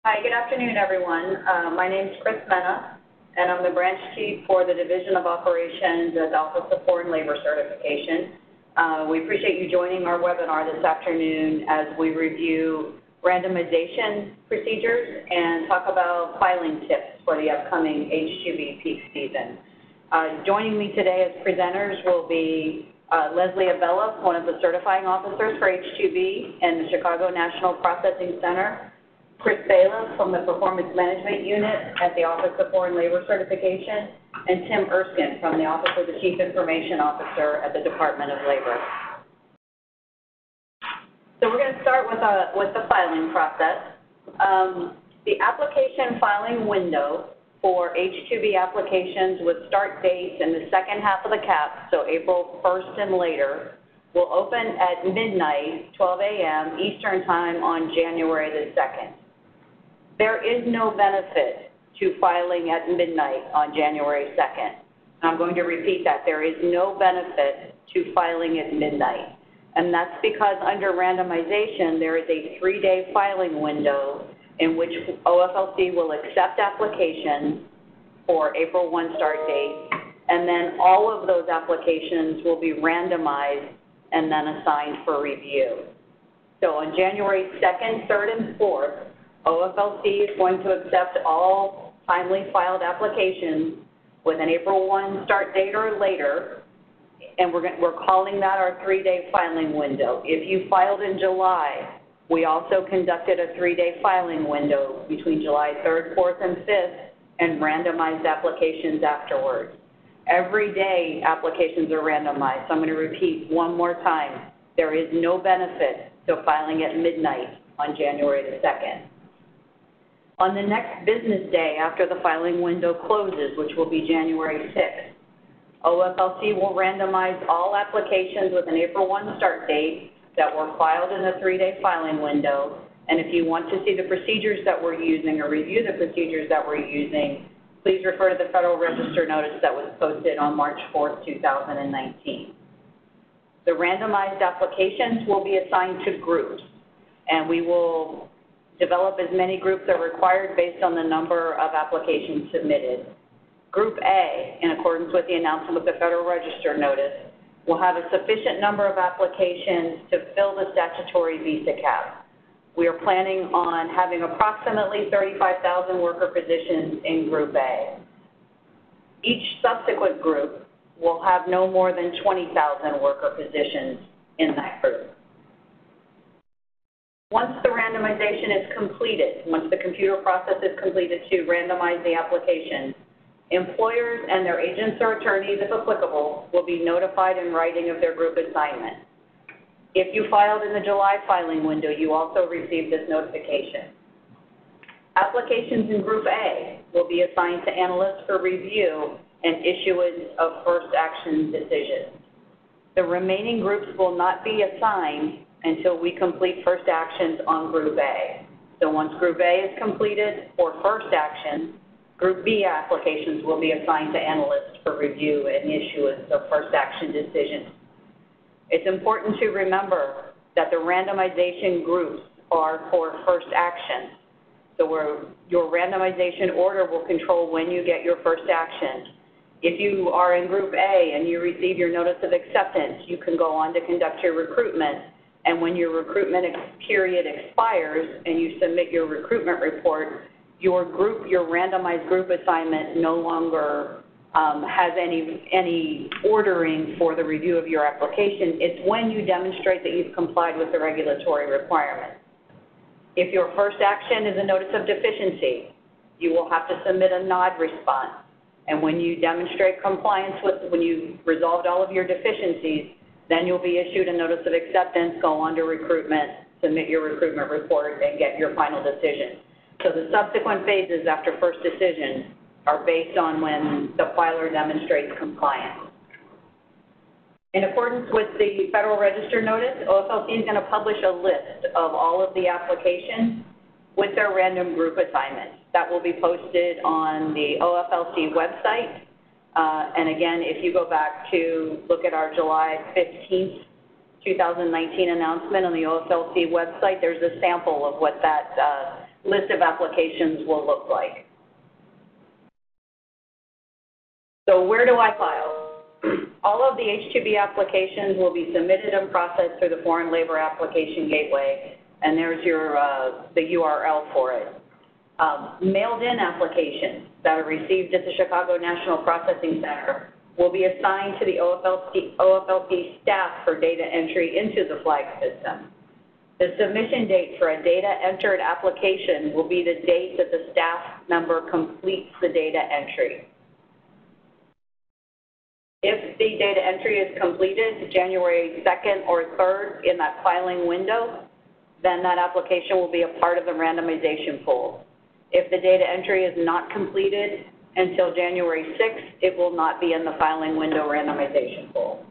Hi, good afternoon, everyone. My name is Chris Mena, and I'm the branch chief for the Division of Operations at the Office of Foreign Labor Certification. We appreciate you joining our webinar this afternoon as we review randomization procedures and talk about filing tips for the upcoming H-2B peak season. Joining me today as presenters will be Leslie Abella, one of the certifying officers for H-2B and the Chicago National Processing Center, Chris Bailiff from the Performance Management Unit at the Office of Foreign Labor Certification, and Tim Erskine from the Office of the Chief Information Officer at the Department of Labor. So we're going to start with the filing process. The application filing window for H-2B applications with start dates in the second half of the CAP, so April 1st and later, will open at midnight, 12 a.m. Eastern Time on January the 2nd. There is no benefit to filing at midnight on January 2nd. I'm going to repeat that. There is no benefit to filing at midnight. And that's because under randomization, there is a 3-day filing window in which OFLC will accept applications for April 1 start date, and then all of those applications will be randomized and then assigned for review. So on January 2nd, 3rd, and 4th, OFLC is going to accept all timely filed applications with an April 1 start date or later, and we're calling that our 3-day filing window. If you filed in July, we also conducted a 3-day filing window between July 3rd, 4th, and 5th, and randomized applications afterwards. Every day, applications are randomized. So I'm going to repeat one more time. There is no benefit to filing at midnight on January the 2nd. On the next business day after the filing window closes, which will be January 6th, OFLC will randomize all applications with an April 1 start date that were filed in the 3-day filing window. And if you want to see the procedures that we're using or review the procedures that we're using, please refer to the Federal Register notice that was posted on March 4th, 2019. The randomized applications will be assigned to groups, and we will develop as many groups as required based on the number of applications submitted. Group A, in accordance with the announcement with the Federal Register notice, will have a sufficient number of applications to fill the statutory visa cap. We are planning on having approximately 35,000 worker positions in Group A. Each subsequent group will have no more than 20,000 worker positions in that group. Once the randomization is completed, once the computer process is completed to randomize the application, employers and their agents or attorneys, if applicable, will be notified in writing of their group assignment. If you filed in the July filing window, you also received this notification. Applications in Group A will be assigned to analysts for review and issuance of first action decisions. The remaining groups will not be assigned until we complete first actions on Group A. So once Group A is completed for first action, Group B applications will be assigned to analysts for review and issuance of first action decisions. It's important to remember that the randomization groups are for first action. So your randomization order will control when you get your first action. If you are in Group A and you receive your notice of acceptance, you can go on to conduct your recruitment. And when your recruitment period expires and you submit your recruitment report, your randomized group assignment no longer has any ordering for the review of your application. It's when you demonstrate that you've complied with the regulatory requirements. If your first action is a notice of deficiency, you will have to submit a nod response. And when you demonstrate compliance when you've resolved all of your deficiencies, then you'll be issued a notice of acceptance, go on to recruitment, submit your recruitment report, and get your final decision. So the subsequent phases after first decision are based on when the filer demonstrates compliance. In accordance with the Federal Register notice, OFLC is going to publish a list of all of the applications with their random group assignments. That will be posted on the OFLC website. And again, if you go back to look at our July 15th 2019 announcement on the OFLC website. There's a sample of what that list of applications will look like. So where do I file? All of the H-2B applications will be submitted and processed through the Foreign Labor Application Gateway, and there's your the URL for it. Mailed-in applications that are received at the Chicago National Processing Center will be assigned to the OFLC staff for data entry into the flag system. The submission date for a data entered application will be the date that the staff member completes the data entry. If the data entry is completed January 2nd or 3rd in that filing window, then that application will be a part of the randomization pool. If the data entry is not completed until January 6th, it will not be in the filing window randomization pool.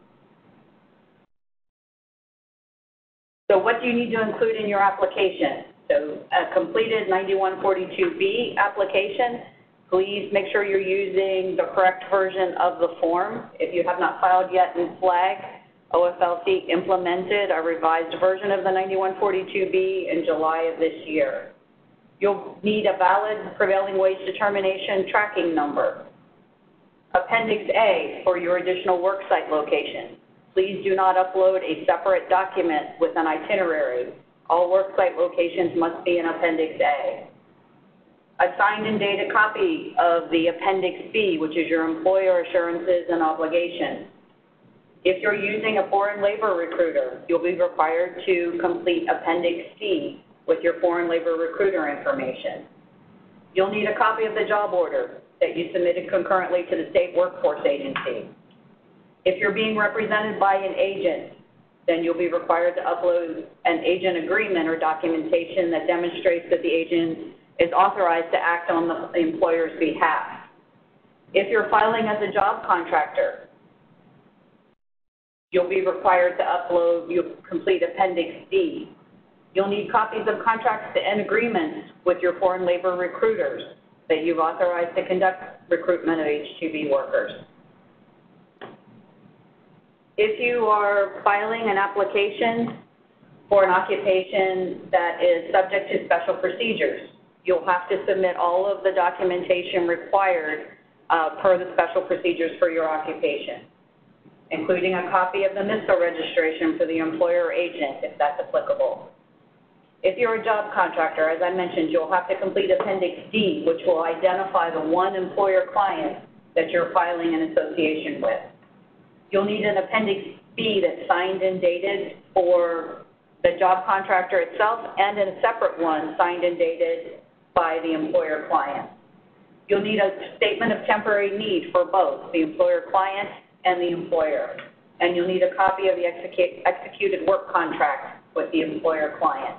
So what do you need to include in your application? So a completed 9142B application, please make sure you're using the correct version of the form. If you have not filed yet in FLAG, OFLC implemented a revised version of the 9142B in July of this year. You'll need a valid prevailing wage determination tracking number. Appendix A for your additional worksite location. Please do not upload a separate document with an itinerary. All worksite locations must be in Appendix A. A signed and dated copy of the Appendix B, which is your employer assurances and obligations. If you're using a foreign labor recruiter, you'll be required to complete Appendix C with your foreign labor recruiter information. You'll need a copy of the job order that you submitted concurrently to the state workforce agency. If you're being represented by an agent, then you'll be required to upload an agent agreement or documentation that demonstrates that the agent is authorized to act on the employer's behalf. If you're filing as a job contractor, you'll be required to you'll complete Appendix D. You'll need copies of contracts and agreements with your foreign labor recruiters that you've authorized to conduct recruitment of H-2B workers. If you are filing an application for an occupation that is subject to special procedures, you'll have to submit all of the documentation required per the special procedures for your occupation, including a copy of the MISO registration for the employer or agent, if that's applicable. If you're a job contractor, as I mentioned, you'll have to complete Appendix D, which will identify the one employer client that you're filing an association with. You'll need an Appendix B that's signed and dated for the job contractor itself, and a separate one signed and dated by the employer client. You'll need a statement of temporary need for both the employer client and the employer. And you'll need a copy of the executed work contract with the employer client.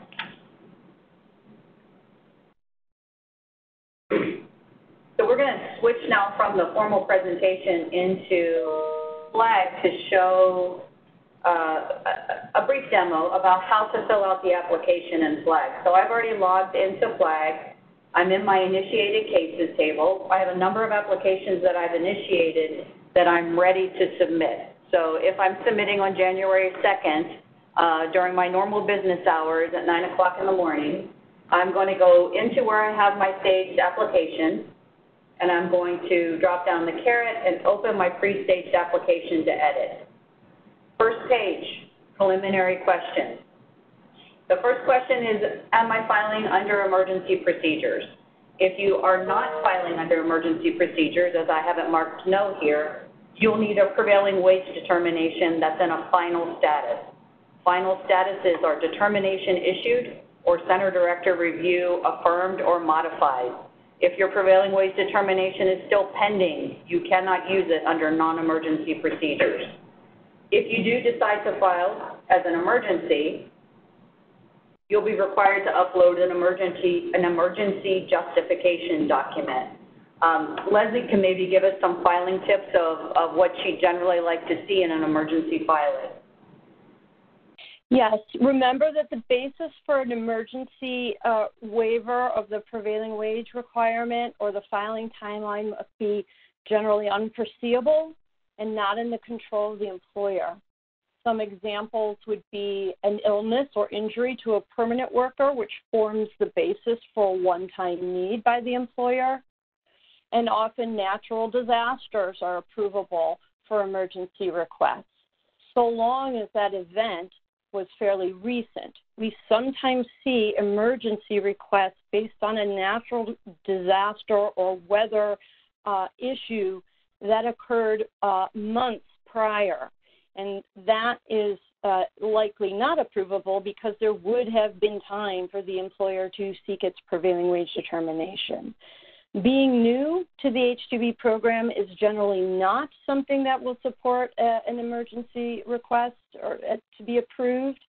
So we're going to switch now from the formal presentation into FLAG to show a brief demo about how to fill out the application in FLAG. So I've already logged into FLAG. I'm in my initiated cases table. I have a number of applications that I've initiated that I'm ready to submit. So if I'm submitting on January 2nd, during my normal business hours at 9 o'clock in the morning, I'm going to go into where I have my staged application, and I'm going to drop down the caret and open my pre-staged application to edit. First page, preliminary questions. The first question is, am I filing under emergency procedures? If you are not filing under emergency procedures, as I have it marked no here, you'll need a prevailing wage determination that's in a final status. Final statuses are determination issued or center director review affirmed or modified. If your prevailing wage determination is still pending, you cannot use it under non-emergency procedures. If you do decide to file as an emergency, you'll be required to upload an emergency justification document. Leslie can maybe give us some filing tips of what she generally likes to see in an emergency filing. Yes, remember that the basis for an emergency waiver of the prevailing wage requirement or the filing timeline must be generally unforeseeable and not in the control of the employer. Some examples would be an illness or injury to a permanent worker, which forms the basis for a one-time need by the employer. And often natural disasters are approvable for emergency requests, so long as that event was fairly recent. We sometimes see emergency requests based on a natural disaster or weather issue that occurred months prior. And that is likely not approvable because there would have been time for the employer to seek its prevailing wage determination. Being new to the H-2B program is generally not something that will support an emergency request or to be approved.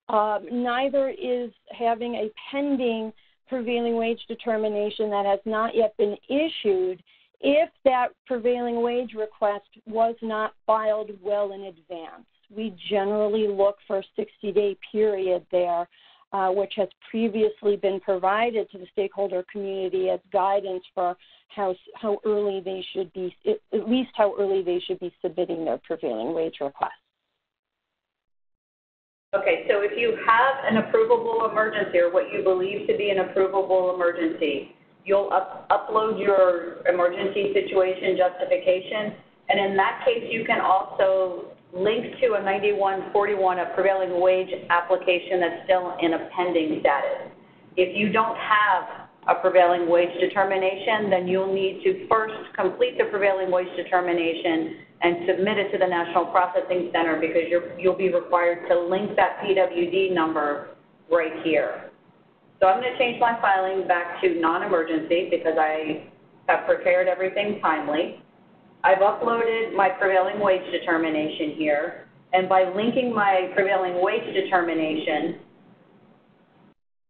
Neither is having a pending prevailing wage determination that has not yet been issued if that prevailing wage request was not filed well in advance. We generally look for a 60-day period there, which has previously been provided to the stakeholder community as guidance for how early they should be, at least how early they should be submitting their prevailing wage request. Okay, so if you have an approvable emergency or what you believe to be an approvable emergency, you'll upload your emergency situation justification, and in that case, you can also link to a 9141, a prevailing wage application that's still in a pending status. If you don't have a prevailing wage determination, then you'll need to first complete the prevailing wage determination and submit it to the National Processing Center because you'll be required to link that PWD number right here. So I'm going to change my filing back to non-emergency because I have prepared everything timely. I've uploaded my prevailing wage determination here, and by linking my prevailing wage determination,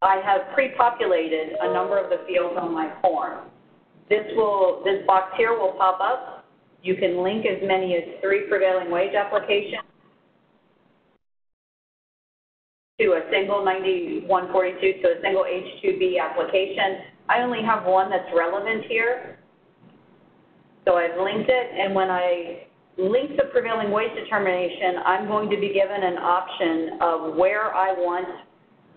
I have pre-populated a number of the fields on my form. This box here will pop up. You can link as many as 3 prevailing wage applications to a single 9142, so a single H-2B application. I only have one that's relevant here. So I've linked it, and when I link the prevailing wage determination, I'm going to be given an option of where I want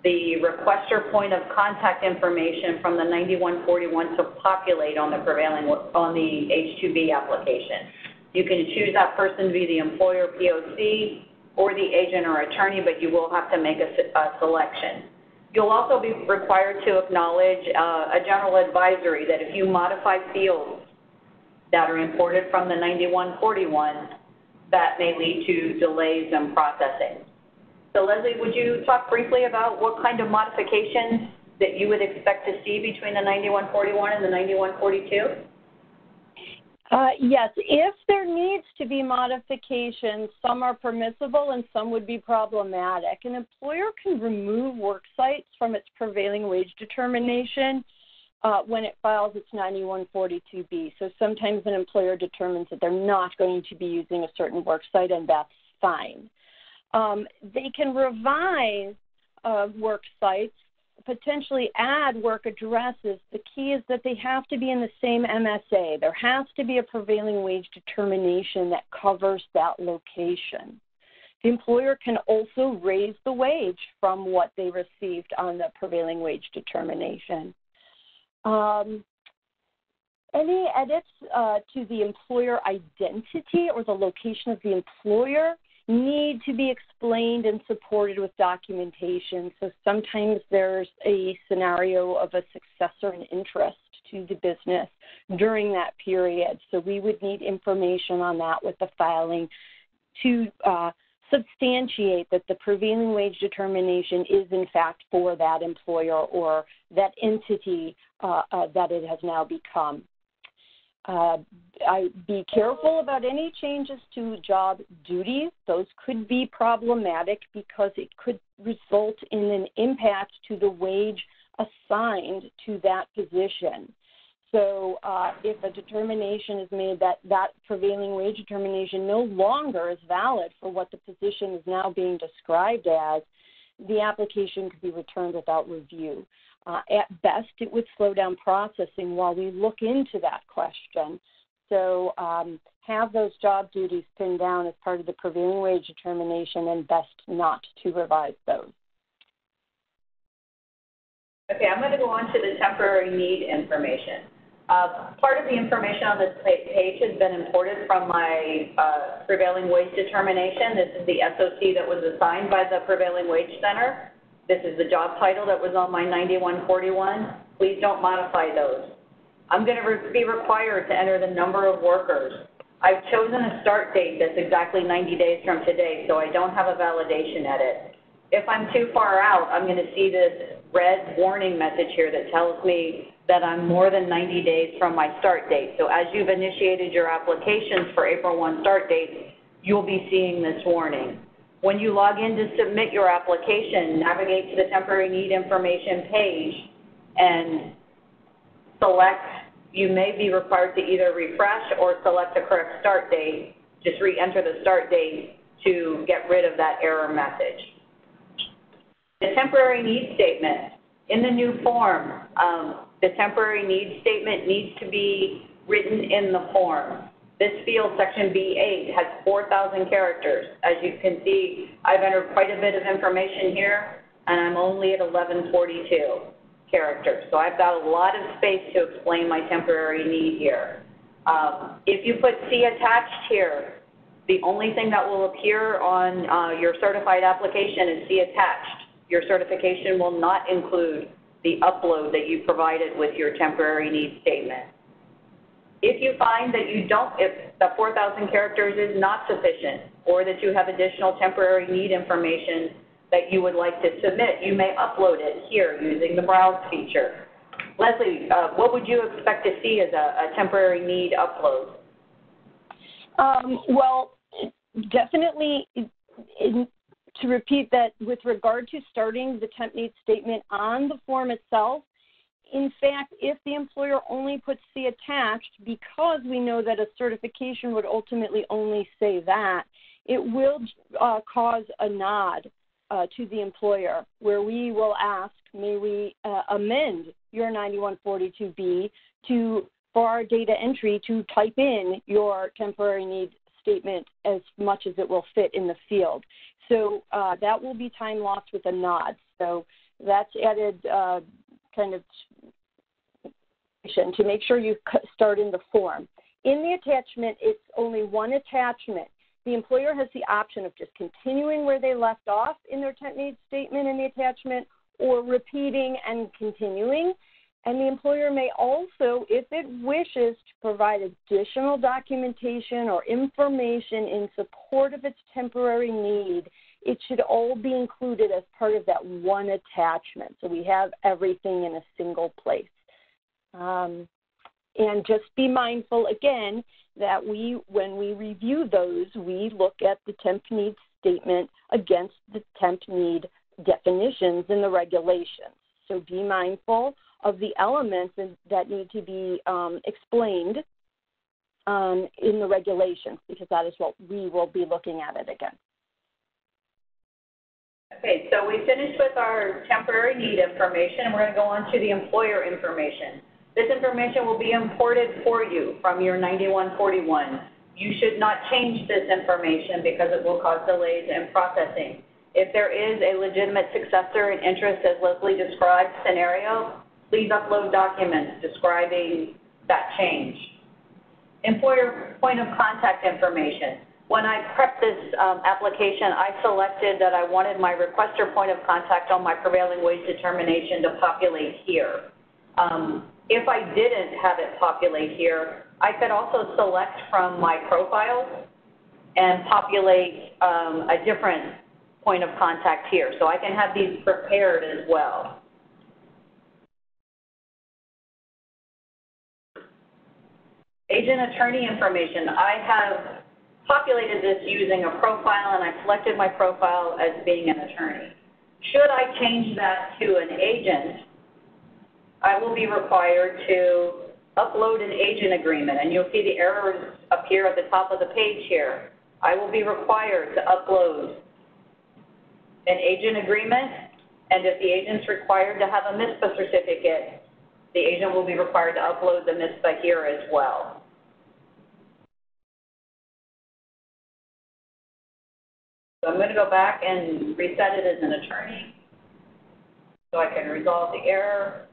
the requester point of contact information from the 9141 to populate on the H-2B application. You can choose that person to be the employer POC or the agent or attorney, but you will have to make a selection. You'll also be required to acknowledge a general advisory that if you modify fields that are imported from the 9141, that may lead to delays in processing. So Leslie, would you talk briefly about what kind of modifications that you would expect to see between the 9141 and the 9142? Yes, if there needs to be modifications, some are permissible and some would be problematic. An employer can remove work sites from its prevailing wage determination when it files its 9142B. So sometimes an employer determines that they're not going to be using a certain work site, and that's fine. They can revise work sites, potentially add work addresses. The key is that they have to be in the same MSA. There has to be a prevailing wage determination that covers that location. The employer can also raise the wage from what they received on the prevailing wage determination. Any edits to the employer identity or the location of the employer need to be explained and supported with documentation. So sometimes there's a scenario of a successor in interest to the business during that period. So we would need information on that with the filing to substantiate that the prevailing wage determination is in fact for that employer or that entity that it has now become. Be careful about any changes to job duties. Those could be problematic because it could result in an impact to the wage assigned to that position. So if a determination is made that that prevailing wage determination no longer is valid for what the position is now being described as, the application could be returned without review. At best, it would slow down processing while we look into that question. So have those job duties pinned down as part of the prevailing wage determination, and best not to revise those. Okay, I'm going to go on to the temporary need information. Part of the information on this page has been imported from my prevailing wage determination. This is the SOC that was assigned by the Prevailing Wage Center. This is the job title that was on my 9141. Please don't modify those. I'm going to be required to enter the number of workers. I've chosen a start date that's exactly 90 days from today, so I don't have a validation edit. If I'm too far out, I'm going to see this red warning message here that tells me that I'm more than 90 days from my start date. So as you've initiated your applications for April 1 start dates, you'll be seeing this warning. When you log in to submit your application, navigate to the temporary need information page and select. You may be required to either refresh or select the correct start date. Just re-enter the start date to get rid of that error message. The temporary need statement. In the new form, the temporary need statement needs to be written in the form. This field, section B8, has 4,000 characters. As you can see, I've entered quite a bit of information here, and I'm only at 1142 characters. So I've got a lot of space to explain my temporary need here. If you put C attached here, the only thing that will appear on your certified application is C attached. Your certification will not include the upload that you provided with your temporary need statement. If you find that if the 4,000 characters is not sufficient, or that you have additional temporary need information that you would like to submit, you may upload it here using the browse feature. Leslie, what would you expect to see as a temporary need upload? Well, definitely, to repeat that, with regard to starting the temp need statement on the form itself, in fact, if the employer only puts C attached, because we know that a certification would ultimately only say that, it will cause a nod to the employer, where we will ask, may we amend your 9142B for our data entry to type in your temporary need statement as much as it will fit in the field. So that will be time lost with a nod. So that's added kind of to make sure you start in the form. In the attachment, it's only one attachment. The employer has the option of just continuing where they left off in their temp need statement in the attachment, or repeating and continuing. And the employer may also, if it wishes, to provide additional documentation or information in support of its temporary need. It should all be included as part of that one attachment, so we have everything in a single place. And just be mindful, again, that when we review those, we look at the temp need statement against the temp need definitions in the regulations. So be mindful of the elements that need to be explained in the regulations, because that is what we will be looking at it again. Okay, so we finished with our temporary need information, and we're going to go on to the employer information. This information will be imported for you from your 9141. You should not change this information because it will cause delays in processing. If there is a legitimate successor in interest, as Leslie described scenario, please upload documents describing that change. Employer point of contact information. When I prepped this application, I selected that I wanted my requester point of contact on my prevailing wage determination to populate here. If I didn't have it populate here, I could also select from my profile and populate a different point of contact here. So I can have these prepared as well. Agent attorney information. I have populated this using a profile, and I selected my profile as being an attorney. Should I change that to an agent, I will be required to upload an agent agreement, and you'll see the errors appear at the top of the page here. I will be required to upload an agent agreement, and if the agent's required to have a MISPA certificate, the agent will be required to upload the MISPA here as well. So I'm going to go back and reset it as an attorney so I can resolve the error.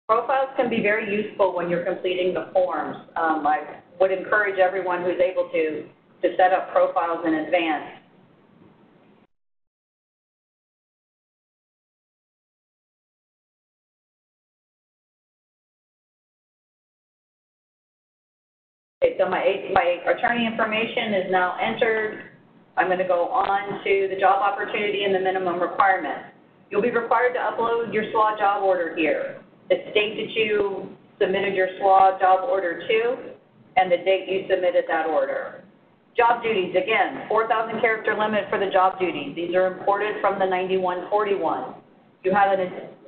Profiles can be very useful when you're completing the forms. I would encourage everyone who's able to set up profiles in advance. Okay, so my attorney information is now entered. I'm going to go on to the job opportunity and the minimum requirements. You'll be required to upload your SWA job order here. The state that you submitted your SWA job order to and the date you submitted that order. Job duties, again, 4,000 character limit for the job duties. These are imported from the 9141. You have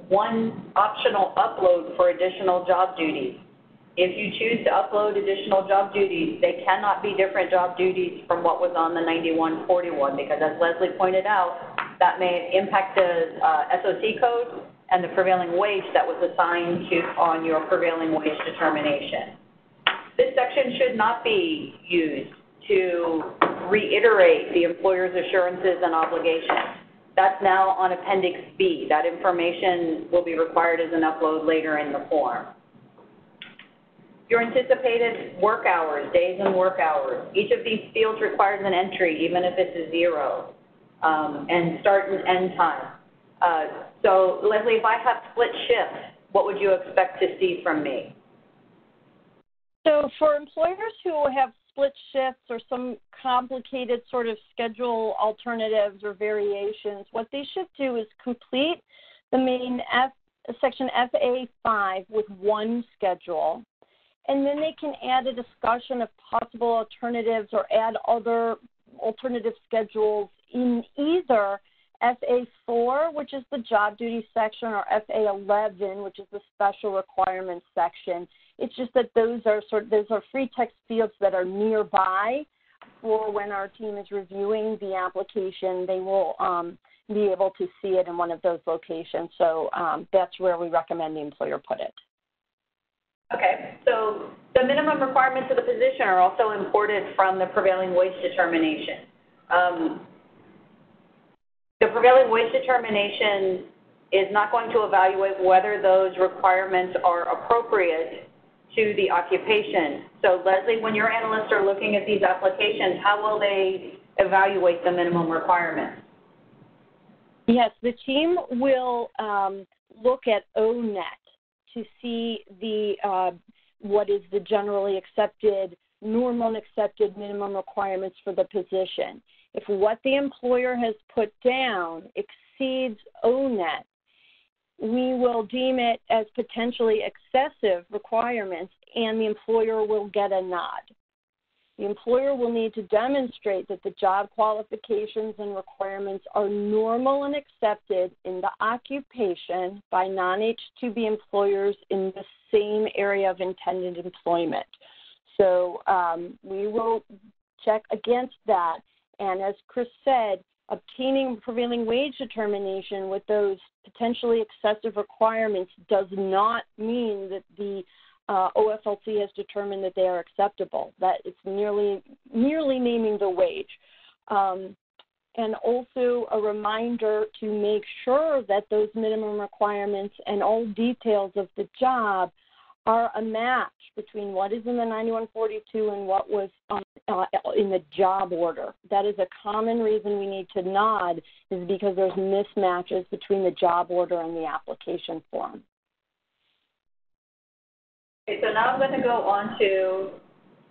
one optional upload for additional job duties. If you choose to upload additional job duties, they cannot be different job duties from what was on the 9141 because, as Leslie pointed out, that may impact the SOC code and the prevailing wage that was assigned to on your prevailing wage determination. This section should not be used to reiterate the employer's assurances and obligations. That's now on Appendix B. That information will be required as an upload later in the form. Your anticipated work hours, days and work hours. Each of these fields requires an entry, even if it's a 0, and start and end time. So, Leslie, if I have split shifts, what would you expect to see from me? So for employers who have split shifts or some complicated sort of schedule alternatives or variations, what they should do is complete the main section FA5 with one schedule, and then they can add a discussion of possible alternatives or add other alternative schedules in either FA4, which is the job duty section, or FA11, which is the special requirements section. It's just that those are free text fields that are nearby for when our team is reviewing the application. They will be able to see it in one of those locations. So that's where we recommend the employer put it. Okay, so the minimum requirements of the position are also imported from the prevailing wage determination. The prevailing wage determination is not going to evaluate whether those requirements are appropriate to the occupation. So, Leslie, when your analysts are looking at these applications, how will they evaluate the minimum requirements? Yes, the team will look at ONET to see what is the generally accepted, normal and accepted minimum requirements for the position. If what the employer has put down exceeds ONET, we will deem it as potentially excessive requirements, and the employer will get a nod. The employer will need to demonstrate that the job qualifications and requirements are normal and accepted in the occupation by non-H-2B employers in the same area of intended employment. So we will check against that. And as Chris said, obtaining prevailing wage determination with those potentially excessive requirements does not mean that the OFLC has determined that they are acceptable. That it's merely naming the wage. And also a reminder to make sure that those minimum requirements and all details of the job are a match between what is in the 9142 and what was in the job order. That is a common reason we need to nod, is because there's mismatches between the job order and the application form. Okay, so now I'm going to go on to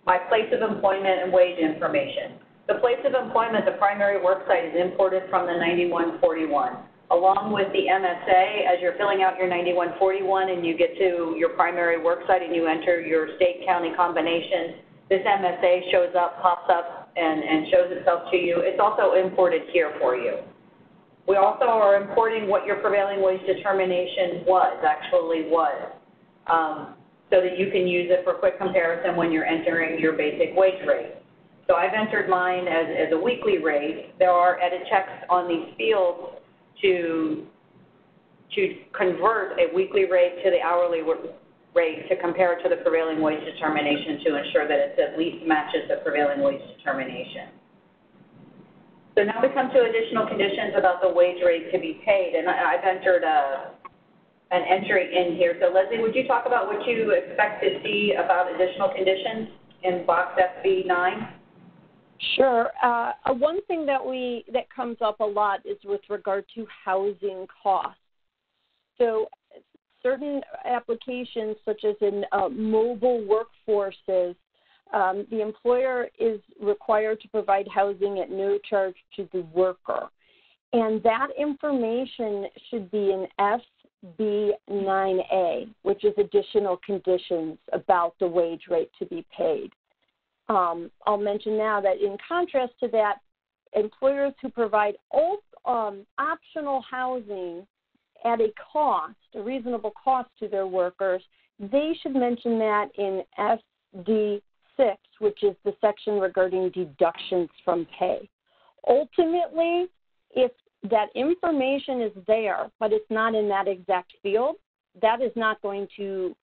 my place of employment and wage information. The place of employment, the primary work site, is imported from the 9141. Along with the MSA, as you're filling out your 9141 and you get to your primary work site and you enter your state-county combination, this MSA shows up, pops up, and shows itself to you. It's also imported here for you. We also are importing what your prevailing wage determination actually was, so that you can use it for quick comparison when you're entering your basic wage rate. So I've entered mine as a weekly rate. There are edit checks on these fields to convert a weekly rate to the hourly rate to compare to the prevailing wage determination to ensure that it at least matches the prevailing wage determination. So now we come to additional conditions about the wage rate to be paid, and I've entered an entry in here. So Leslie, would you talk about what you expect to see about additional conditions in box FB9? Sure. One thing that comes up a lot is with regard to housing costs. So certain applications, such as in mobile workforces, the employer is required to provide housing at no charge to the worker. And that information should be in SB9A, which is additional conditions about the wage rate to be paid. I'll mention now that in contrast to that, employers who provide optional housing at a cost, a reasonable cost to their workers, they should mention that in SD6, which is the section regarding deductions from pay. Ultimately, if that information is there, but it's not in that exact field, that is not going to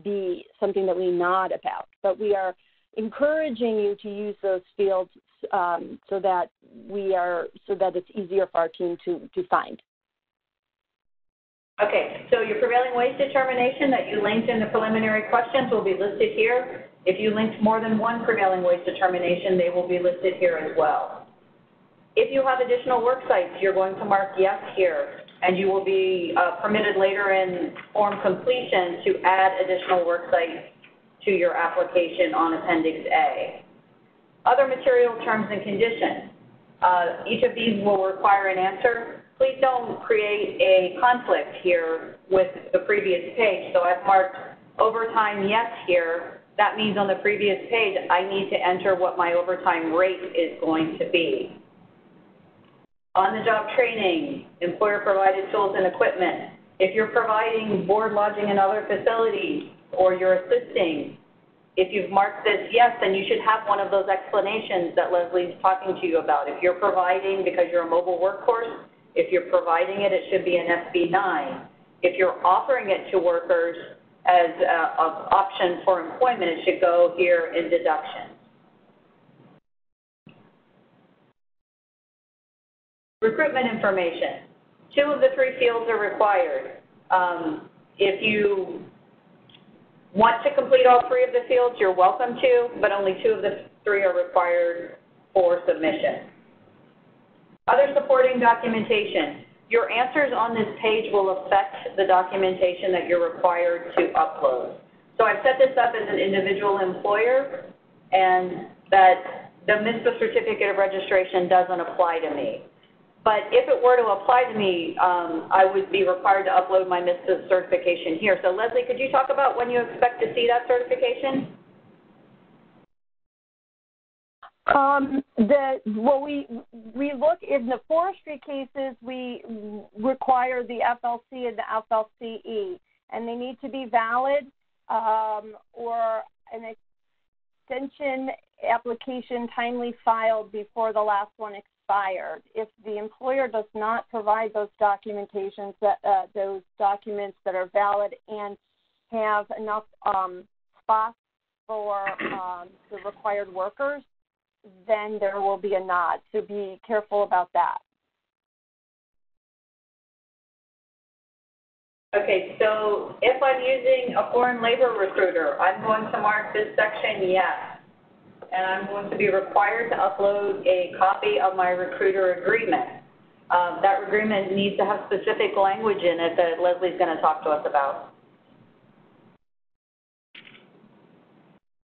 be something that we nod about. But we are encouraging you to use those fields so that it's easier for our team to find. Okay, so your prevailing wage determination that you linked in the preliminary questions will be listed here. If you linked more than one prevailing wage determination, they will be listed here as well. If you have additional work sites, you're going to mark yes here, and you will be permitted later in form completion to add additional work sites to your application on Appendix A. Other material terms and conditions. Each of these will require an answer. Please don't create a conflict here with the previous page. So I've marked overtime yes here. That means on the previous page, I need to enter what my overtime rate is going to be. On-the-job training, employer-provided tools and equipment. If you're providing board lodging and other facilities, or you're assisting, if you've marked this yes, then you should have one of those explanations that Leslie's talking to you about. If you're providing because you're a mobile workforce, if you're providing it, it should be an SB9. If you're offering it to workers as an option for employment, it should go here in deductions. Recruitment information. 2 of the 3 fields are required. If you want to complete all 3 of the fields, you're welcome to, but only 2 of the 3 are required for submission. Other supporting documentation. Your answers on this page will affect the documentation that you're required to upload. So I've set this up as an individual employer, and that the MISPA certificate of registration doesn't apply to me. But if it were to apply to me, I would be required to upload my MISPA certification here. So Leslie, could you talk about when you expect to see that certification? We look in the forestry cases, we require the FLC and the FLCE, and they need to be valid or an extension application timely filed before the last one expired. If the employer does not provide those documentations, those documents that are valid and have enough spots for the required workers, then there will be a nod. So be careful about that. Okay, so if I'm using a foreign labor recruiter, I'm going to mark this section yes. And I'm going to be required to upload a copy of my recruiter agreement. That agreement needs to have specific language in it that Leslie's going to talk to us about.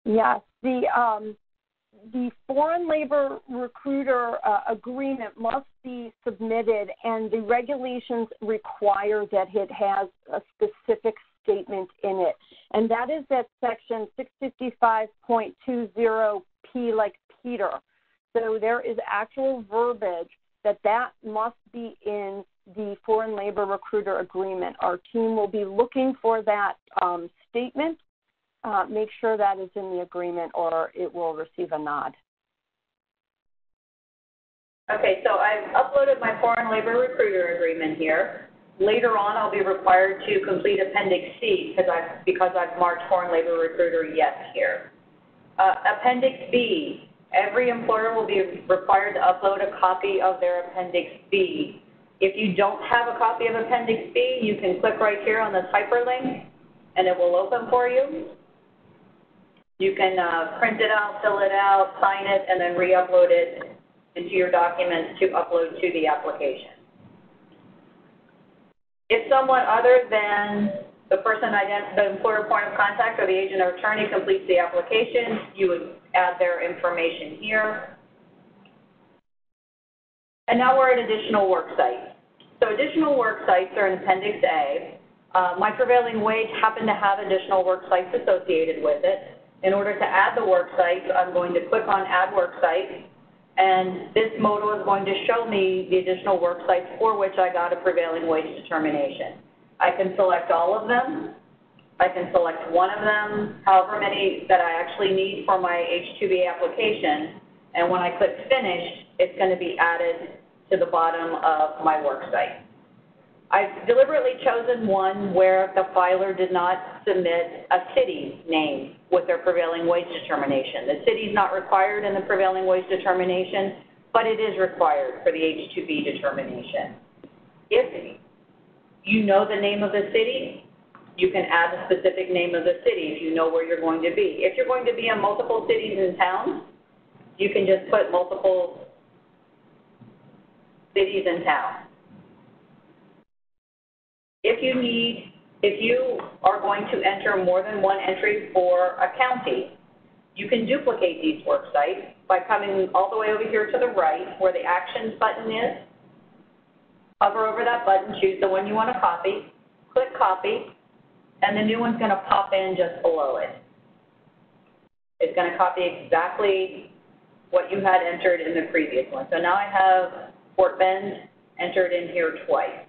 Yes, the foreign labor recruiter agreement must be submitted, and the regulations require that it has a specific statement in it, and that is that section 655.20P like Peter. So there is actual verbiage that must be in the foreign labor recruiter agreement. Our team will be looking for that statement. Make sure that is in the agreement or it will receive a nod. Okay, so I've uploaded my foreign labor recruiter agreement here. Later on, I'll be required to complete Appendix C because I've marked Foreign Labor Recruiter yes here. Appendix B, every employer will be required to upload a copy of their Appendix B. If you don't have a copy of Appendix B, you can click right here on this hyperlink, and it will open for you. You can print it out, fill it out, sign it, and then re-upload it into your documents to upload to the application. If someone other than the the employer point of contact or the agent or attorney completes the application, you would add their information here. And now we're at additional work sites. So additional work sites are in Appendix A. My prevailing wage happened to have additional work sites associated with it. In order to add the work sites, I'm going to click on Add Work Site, and this modal is going to show me the additional work sites for which I got a prevailing wage determination. I can select all of them. I can select one of them, however many that I actually need for my H-2B application, and when I click Finish, it's going to be added to the bottom of my work site. I've deliberately chosen one where the filer did not submit a city name with their prevailing wage determination. The city is not required in the prevailing wage determination, but it is required for the H-2B determination. If you know the name of the city, you can add the specific name of the city if you know where you're going to be. If you're going to be in multiple cities and towns, you can just put multiple cities and towns. If you are going to enter more than one entry for a county, you can duplicate these work sites by coming all the way over here to the right where the Actions button is. Hover over that button, choose the one you want to copy, click Copy, and the new one's going to pop in just below it. It's going to copy exactly what you had entered in the previous one. So now I have Fort Bend entered in here twice.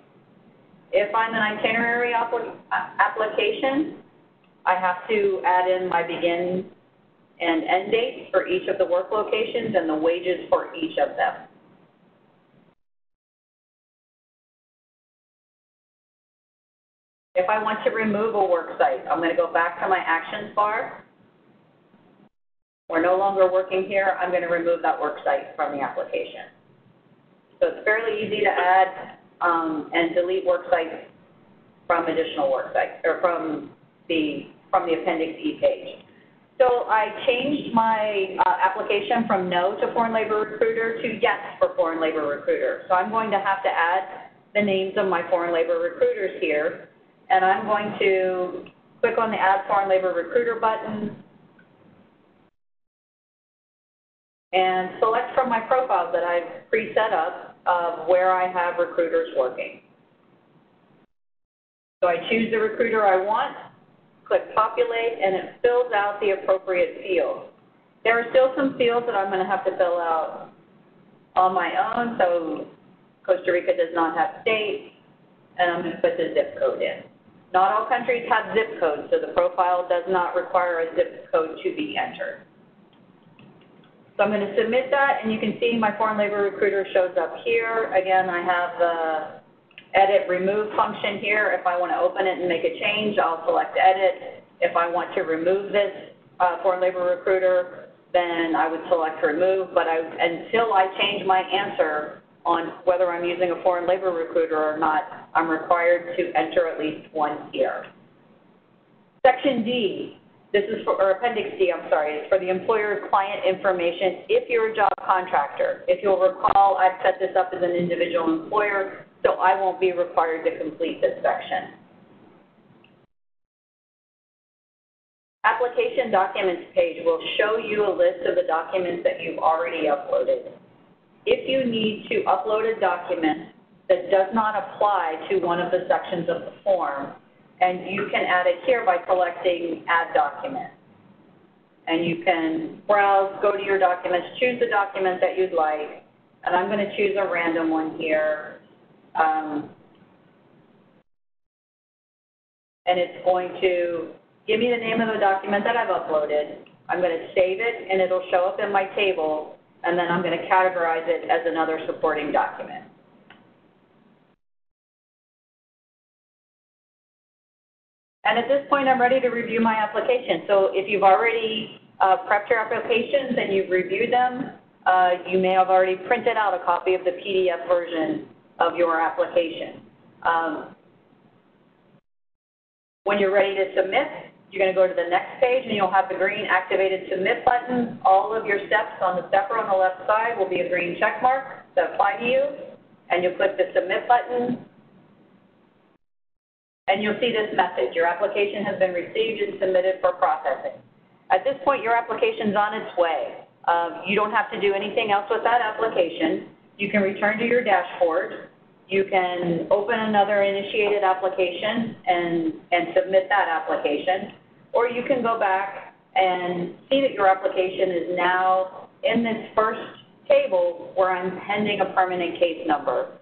If I'm an itinerary application, I have to add in my begin and end dates for each of the work locations and the wages for each of them. If I want to remove a work site, I'm going to go back to my Actions bar. We're no longer working here. I'm going to remove that work site from the application. So it's fairly easy to add and delete work sites from additional work sites, or from the Appendix E page. So I changed my application from no to Foreign Labor Recruiter to yes for Foreign Labor Recruiter. So I'm going to have to add the names of my Foreign Labor Recruiters here, and I'm going to click on the Add Foreign Labor Recruiter button and select from my profile that I've pre-set up of where I have recruiters working. So I choose the recruiter I want, click Populate, and it fills out the appropriate fields. There are still some fields that I'm going to have to fill out on my own. So Costa Rica does not have state, and I'm going to put the zip code in. Not all countries have zip codes, so the profile does not require a zip code to be entered. So I'm going to submit that, and you can see my Foreign Labor Recruiter shows up here. Again, I have the Edit Remove function here. If I want to open it and make a change, I'll select Edit. If I want to remove this Foreign Labor Recruiter, then I would select Remove. But until I change my answer on whether I'm using a Foreign Labor Recruiter or not, I'm required to enter at least one here. Section D. This is for, or Appendix D, I'm sorry, is for the employer's client information if you're a job contractor. If you'll recall, I've set this up as an individual employer, so I won't be required to complete this section. Application Documents page will show you a list of the documents that you've already uploaded. If you need to upload a document that does not apply to one of the sections of the form, and you can add it here by selecting Add Document. And you can browse, go to your documents, choose the document that you'd like, and I'm going to choose a random one here. And it's going to give me the name of the document that I've uploaded. I'm going to save it, and it'll show up in my table, and then I'm going to categorize it as another supporting document. And at this point, I'm ready to review my application. So if you've already prepped your applications and you've reviewed them, you may have already printed out a copy of the PDF version of your application. When you're ready to submit, you're going to go to the next page and you'll have the green activated submit button. All of your steps on the stepper on the left side will be a green check mark that apply to you, and you'll click the submit button, and you'll see this message: your application has been received and submitted for processing. At this point, your application's on its way. You don't have to do anything else with that application. You can return to your dashboard. You can open another initiated application and submit that application, or you can go back and see that your application is now in this first table where I'm pending a permanent case number.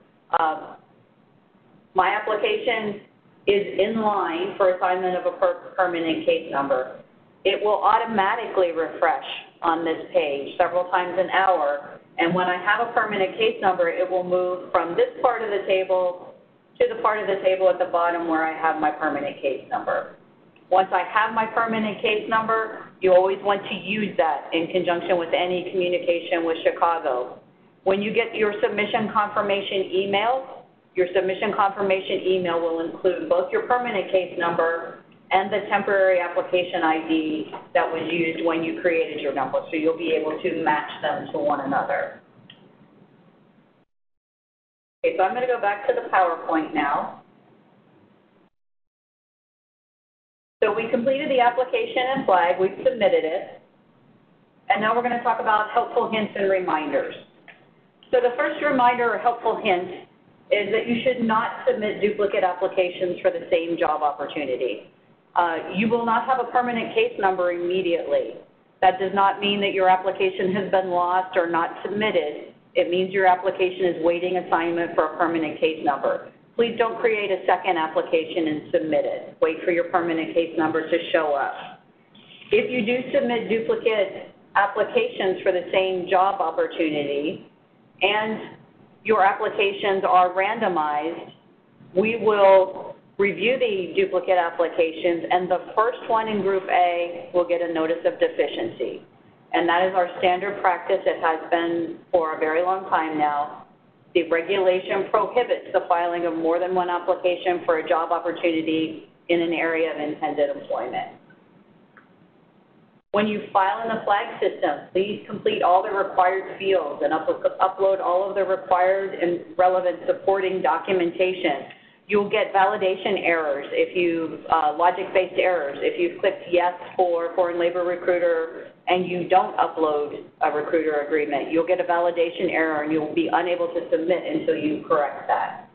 My application is in line for assignment of a permanent case number. It will automatically refresh on this page several times an hour, and when I have a permanent case number, it will move from this part of the table to the part of the table at the bottom where I have my permanent case number. Once I have my permanent case number, you always want to use that in conjunction with any communication with Chicago. When you get your submission confirmation email, your submission confirmation email will include both your permanent case number and the temporary application ID that was used when you created your number, so you'll be able to match them to one another. Okay, so I'm going to go back to the PowerPoint now. So we completed the application and flag, we've submitted it, and now we're going to talk about helpful hints and reminders. So the first reminder or helpful hint is that you should not submit duplicate applications for the same job opportunity. You will not have a permanent case number immediately. That does not mean that your application has been lost or not submitted. It means your application is waiting assignment for a permanent case number. Please don't create a second application and submit it. Wait for your permanent case number to show up. If you do submit duplicate applications for the same job opportunity and your applications are randomized, we will review the duplicate applications, and the first one in Group A will get a notice of deficiency. And that is our standard practice. It has been for a very long time now. The regulation prohibits the filing of more than one application for a job opportunity in an area of intended employment. When you file in the flag system, please complete all the required fields and upload all of the required and relevant supporting documentation. You'll get validation errors if you've, logic-based errors. If you've clicked yes for foreign labor recruiter and you don't upload a recruiter agreement, you'll get a validation error and you'll be unable to submit until you correct that.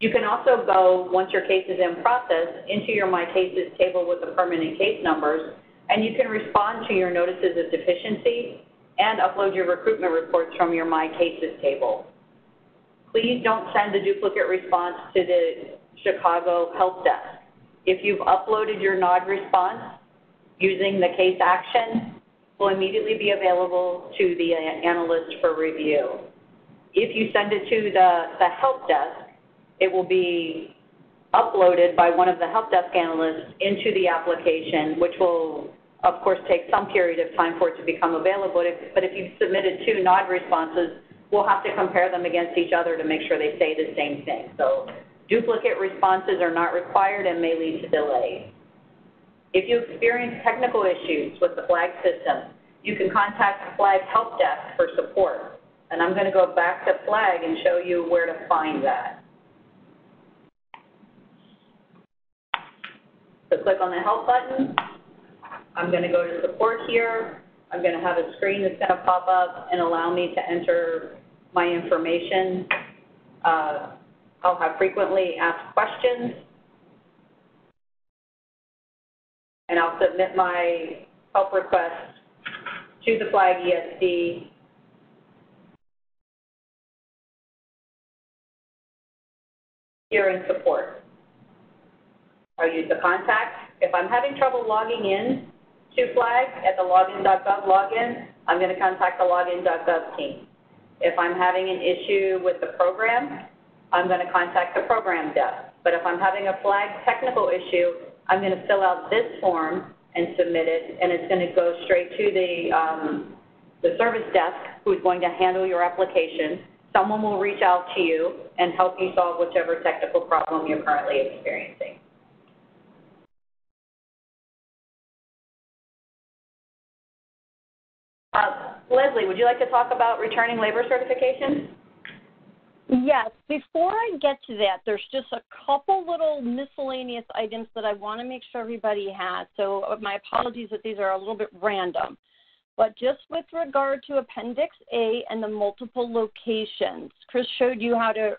You can also go, once your case is in process, into your My Cases table with the permanent case numbers, and you can respond to your notices of deficiency and upload your recruitment reports from your My Cases table. Please don't send a duplicate response to the Chicago Help Desk. If you've uploaded your NOD response using the case action, it will immediately be available to the analyst for review. If you send it to the Help Desk, it will be uploaded by one of the Help Desk analysts into the application, which will, of course, take some period of time for it to become available. But if you've submitted 2 NOD responses, we'll have to compare them against each other to make sure they say the same thing. So duplicate responses are not required and may lead to delays. If you experience technical issues with the flag system, you can contact the Flag Help Desk for support. And I'm going to go back to flag and show you where to find that. So click on the help button. I'm going to go to support here. I'm going to have a screen that's going to pop up and allow me to enter my information. I'll have frequently asked questions, and I'll submit my help request to the Flag ESD. Here in support. I'll use the contact. If I'm having trouble logging in to Flag at the login.gov login, I'm going to contact the login.gov team. If I'm having an issue with the program, I'm going to contact the program desk. But if I'm having a flagged technical issue, I'm going to fill out this form and submit it, and it's going to go straight to the service desk who's going to handle your application. Someone will reach out to you and help you solve whichever technical problem you're currently experiencing. Leslie, would you like to talk about returning labor certifications? Yes. Before I get to that, there's just a couple little miscellaneous items that I want to make sure everybody has. So my apologies that these are a little bit random. But just with regard to Appendix A and the multiple locations, Chris showed you how to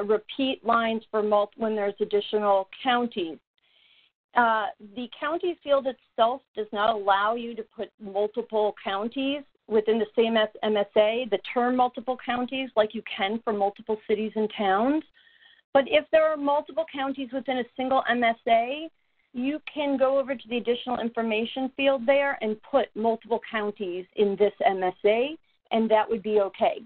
repeat lines for when there's additional counties. The county field itself does not allow you to put multiple counties within the same MSA, the term multiple counties, like you can for multiple cities and towns. But if there are multiple counties within a single MSA, you can go over to the additional information field there and put multiple counties in this MSA, and that would be okay.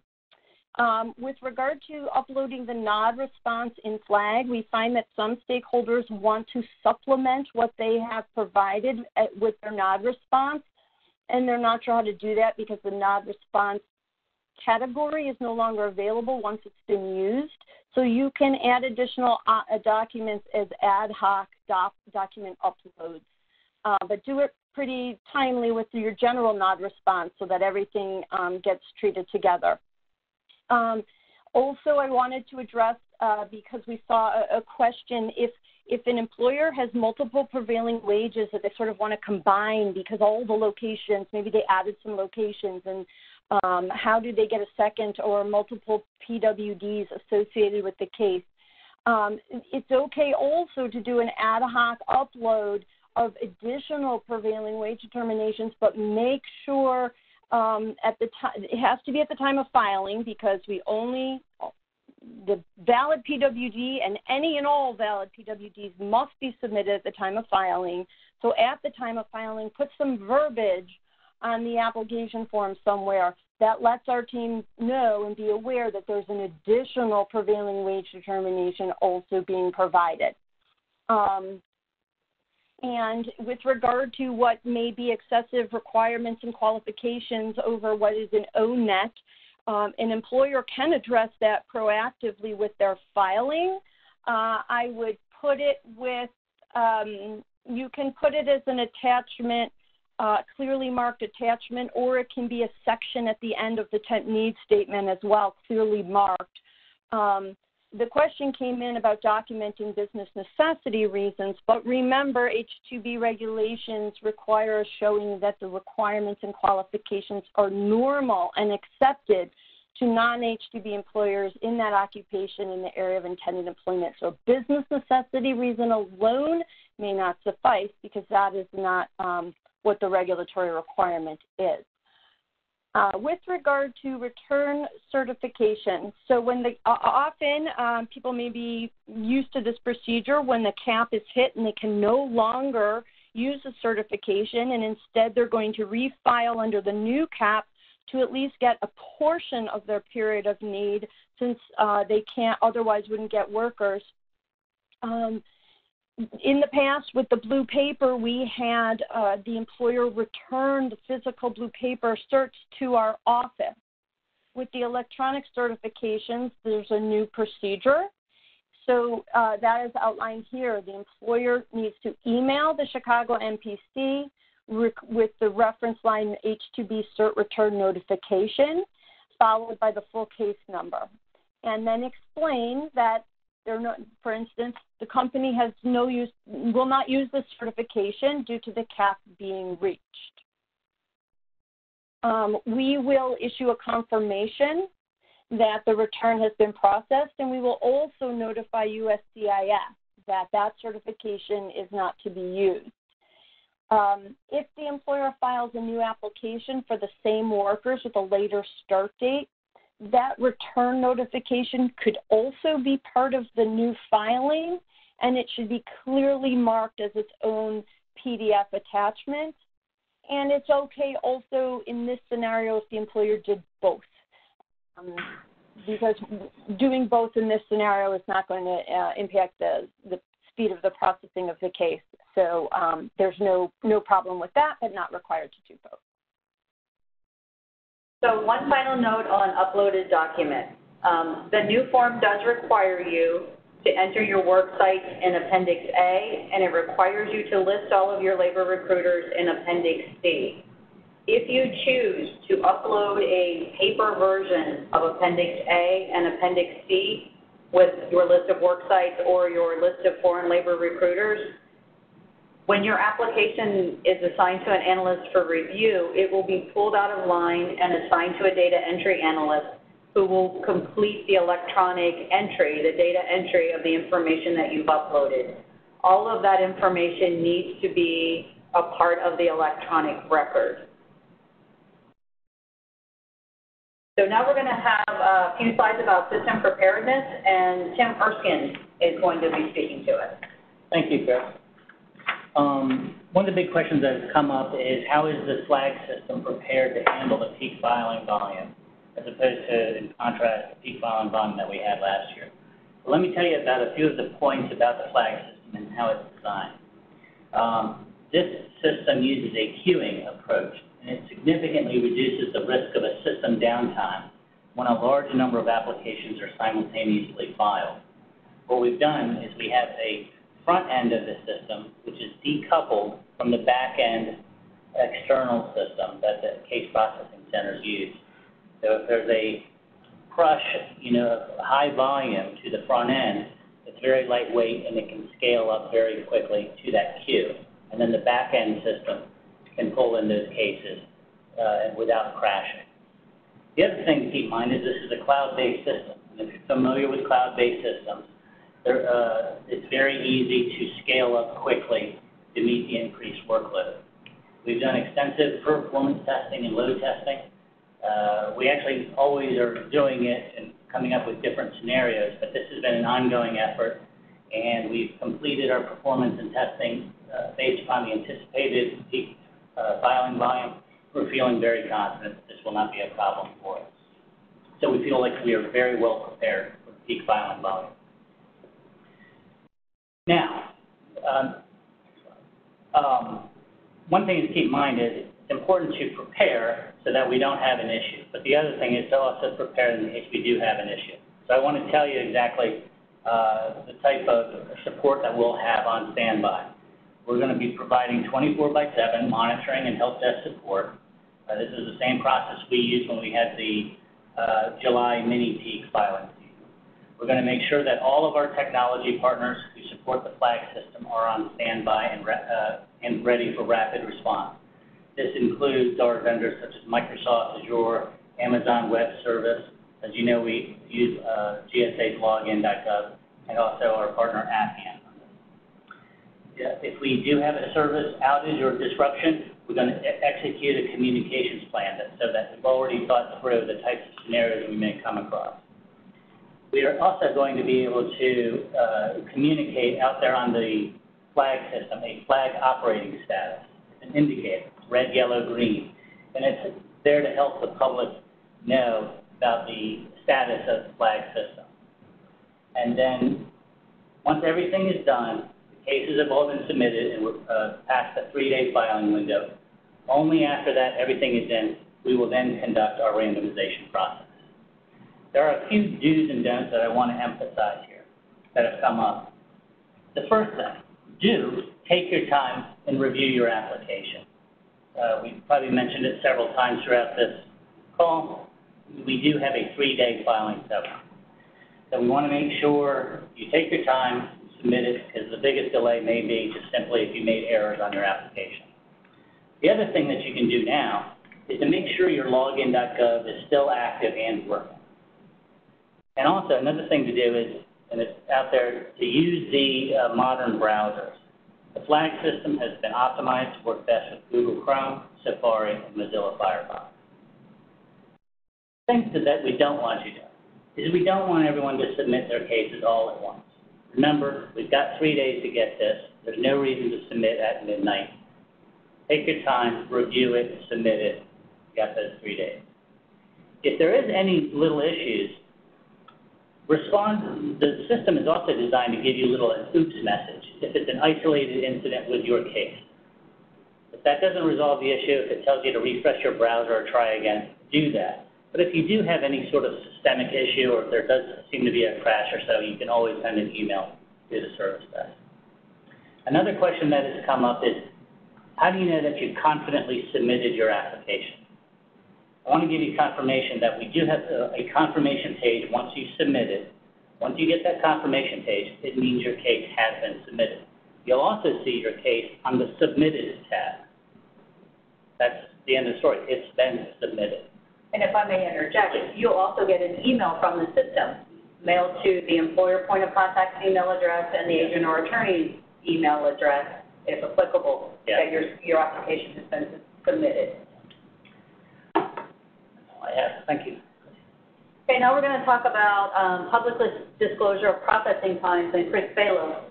With regard to uploading the nod response in FLAG, we find that some stakeholders want to supplement what they have provided with their nod response, and they're not sure how to do that because the nod response category is no longer available once it's been used. So you can add additional documents as ad hoc document uploads, but do it pretty timely with your general nod response so that everything gets treated together. Also, I wanted to address, because we saw a question, if an employer has multiple prevailing wages that they sort of want to combine because all the locations, maybe they added some locations, and how do they get a second or multiple PWDs associated with the case? It's okay also to do an ad hoc upload of additional prevailing wage determinations, but make sure at the time, it has to be at the time of filing, because the valid PWD and any and all valid PWDs must be submitted at the time of filing. So at the time of filing, put some verbiage on the application form somewhere that lets our team know and be aware that there's an additional prevailing wage determination also being provided. And with regard to what may be excessive requirements and qualifications over what is an ONET, an employer can address that proactively with their filing. I would put it with, you can put it as an attachment, clearly marked attachment, or it can be a section at the end of the temp needs statement as well, clearly marked. The question came in about documenting business necessity reasons, but remember H-2B regulations require a showing that the requirements and qualifications are normal and accepted to non-H-2B employers in that occupation in the area of intended employment. So business necessity reason alone may not suffice, because that is not what the regulatory requirement is. With regard to return certification, so when often people may be used to this procedure when the cap is hit and they can no longer use the certification, and instead they're going to refile under the new cap to at least get a portion of their period of need, since they can't otherwise wouldn't get workers. In the past, with the blue paper, we had the employer return the physical blue paper certs to our office. With the electronic certifications, there's a new procedure. So that is outlined here. The employer needs to email the Chicago MPC with the reference line H-2B cert return notification, followed by the full case number, and then explain that for instance, the company has will not use the certification due to the cap being reached. We will issue a confirmation that the return has been processed, and we will also notify USCIS that that certification is not to be used. If the employer files a new application for the same workers with a later start date, that return notification could also be part of the new filing, and it should be clearly marked as its own PDF attachment. And it's okay also in this scenario if the employer did both. because doing both in this scenario is not going to impact the speed of the processing of the case. So there's no problem with that, but not required to do both. So one final note on uploaded documents. The new form does require you to enter your work site in Appendix A, and it requires you to list all of your labor recruiters in Appendix C. If you choose to upload a paper version of Appendix A and Appendix C with your list of work sites or your list of foreign labor recruiters, when your application is assigned to an analyst for review, it will be pulled out of line and assigned to a data entry analyst who will complete the electronic entry, the data entry of the information that you've uploaded. All of that information needs to be a part of the electronic record. So now we're going to have a few slides about system preparedness, and Tim Erskine is going to be speaking to us. Thank you, Chris. One of the big questions that has come up is how is the flag system prepared to handle the peak filing volume, as opposed to, in contrast, the peak filing volume that we had last year. So let me tell you about a few of the points about the flag system and how it's designed. This system uses a queuing approach, and it significantly reduces the risk of a system downtime when a large number of applications are simultaneously filed. What we've done is we have a front end of the system, which is decoupled from the back end external system that the case processing centers use. So if there's a crush, high volume to the front end, it's very lightweight and it can scale up very quickly to that queue. And then the back end system can pull in those cases without crashing. The other thing to keep in mind is this is a cloud-based system. And if you're familiar with cloud-based systems, it's very easy to scale up quickly to meet the increased workload. We've done extensive performance testing and load testing. We actually always are doing it and coming up with different scenarios, but this has been an ongoing effort, and we've completed our performance and testing based upon the anticipated peak filing volume. We're feeling very confident that this will not be a problem for us. So we feel like we are very well prepared for the peak filing volume. Now, one thing to keep in mind is it's important to prepare so that we don't have an issue. But the other thing is to also prepare in case we do have an issue. So I want to tell you exactly the type of support that we'll have on standby. We're going to be providing 24/7 monitoring and help desk support. This is the same process we used when we had the July mini peak filing season. We're going to make sure that all of our technology partners who support the flag system are on standby and ready for rapid response. This includes our vendors such as Microsoft Azure, Amazon Web Service. As you know, we use GSA's login.gov, and also our partner Appian. If we do have a service outage or disruption, we're going to execute a communications plan so that we've already thought through the types of scenarios we may come across. We are also going to be able to communicate out there on the flag system a flag operating status, an indicator, red, yellow, green, and it's there to help the public know about the status of the flag system. And then once everything is done, the cases have all been submitted and we're past the 3-day filing window. Only after that everything is in, we will then conduct our randomization process. There are a few do's and don'ts that I want to emphasize here that have come up. The first thing, take your time and review your application. We've probably mentioned it several times throughout this call. We do have a 3-day filing deadline. So we want to make sure you take your time, submit it, because the biggest delay may be just simply if you made errors on your application. The other thing that you can do now is to make sure your login.gov is still active and working. And also another thing to do is, and it's out there, to use the modern browsers. The flag system has been optimized to work best with Google Chrome, Safari, and Mozilla Firefox. Things that we don't want you to do is we don't want everyone to submit their cases all at once. Remember, we've got 3 days to get this. There's no reason to submit at midnight. Take your time, review it, submit it. You got those 3 days. If there is any little issues, The system is also designed to give you a little oops message if it's an isolated incident with your case. If that doesn't resolve the issue, if it tells you to refresh your browser or try again, do that. But if you do have any sort of systemic issue or if there does seem to be a crash or so, you can always send an email to the service desk. Another question that has come up is, how do you know that you've confidently submitted your application? I want to give you confirmation that we do have a confirmation page once you submit it. Once you get that confirmation page, it means your case has been submitted. You'll also see your case on the Submitted tab. That's the end of the story. It's been submitted. And if I may interject, you'll also get an email from the system mailed to the employer point of contact email address and the agent or attorney email address, if applicable, that your application has been submitted. I have. Thank you. Okay, now we're going to talk about public disclosure of processing times, and Chris Balo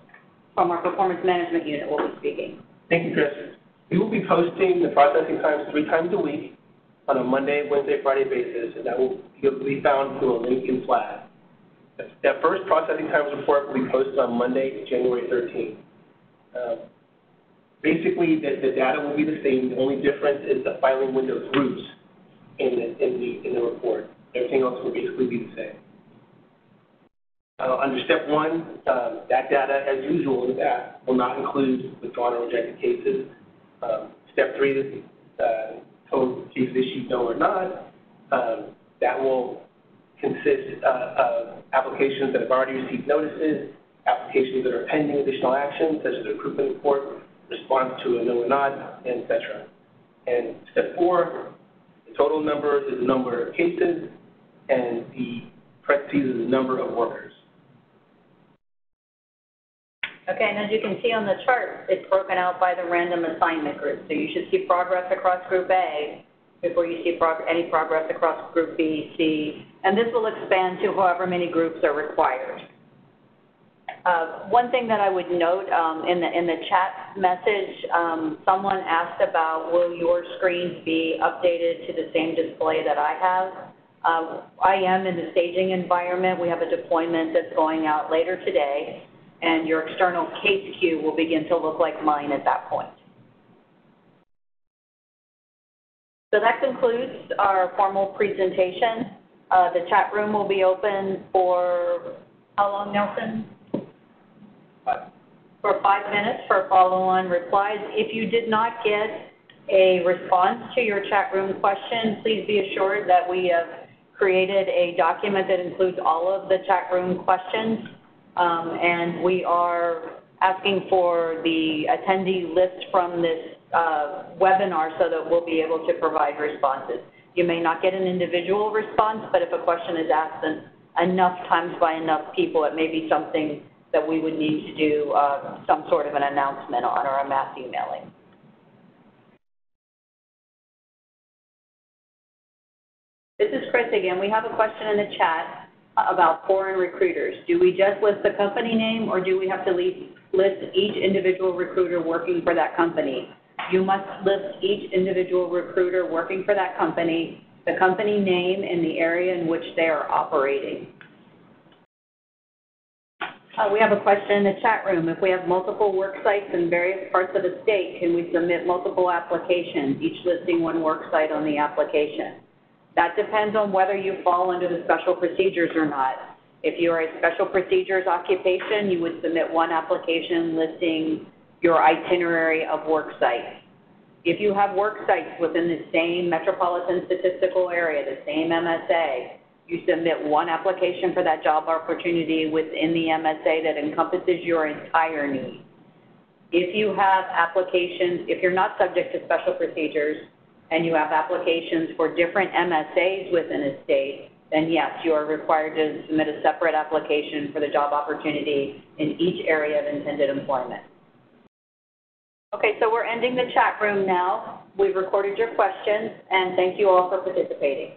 from our Performance Management Unit will be speaking. Thank you, Chris. We will be posting the processing times 3 times a week on a Monday, Wednesday, Friday basis, and that will be found through a link in Slack. That first processing times report will be posted on Monday, January 13th. Basically, the data will be the same. The only difference is the filing window groups in the report. Everything else will basically be the same. Under step 1, that data, as usual in the past, will not include withdrawn or rejected cases. Step 3, total cases issued, no or not. That will consist of applications that have already received notices, applications that are pending additional action, such as a recruitment report, response to a no or not, etc. And step 4, the total number is the number of cases, and the parentheses is the number of workers. Okay, and as you can see on the chart, it's broken out by the random assignment group. So you should see progress across Group A before you see any progress across Group B, C, and this will expand to however many groups are required. One thing that I would note in the chat message, someone asked about, will your screens be updated to the same display that I have? I am in the staging environment. We have a deployment that's going out later today, and your external case queue will begin to look like mine at that point. So that concludes our formal presentation. The chat room will be open for how long, Nelson? 5. For 5 minutes for follow-on replies. If you did not get a response to your chat room question, please be assured that we have created a document that includes all of the chat room questions, and we are asking for the attendee list from this webinar so that we'll be able to provide responses. You may not get an individual response, but if a question is asked enough times by enough people, it may be something that we would need to do some sort of an announcement on or a mass emailing. This is Chris again. We have a question in the chat about foreign recruiters. Do we just list the company name, or do we have to list each individual recruiter working for that company? You must list each individual recruiter working for that company, the company name, and the area in which they are operating. We have a question in the chat room. If we have multiple work sites in various parts of the state, can we submit multiple applications, each listing one work site on the application? That depends on whether you fall under the special procedures or not. If you are a special procedures occupation, you would submit one application listing your itinerary of work sites. If you have work sites within the same metropolitan statistical area, the same MSA, you submit one application for that job opportunity within the MSA that encompasses your entire need. If you have applications, if you're not subject to special procedures and you have applications for different MSAs within a state, then yes, you are required to submit a separate application for the job opportunity in each area of intended employment. Okay, so we're ending the chat room now. We've recorded your questions, and thank you all for participating.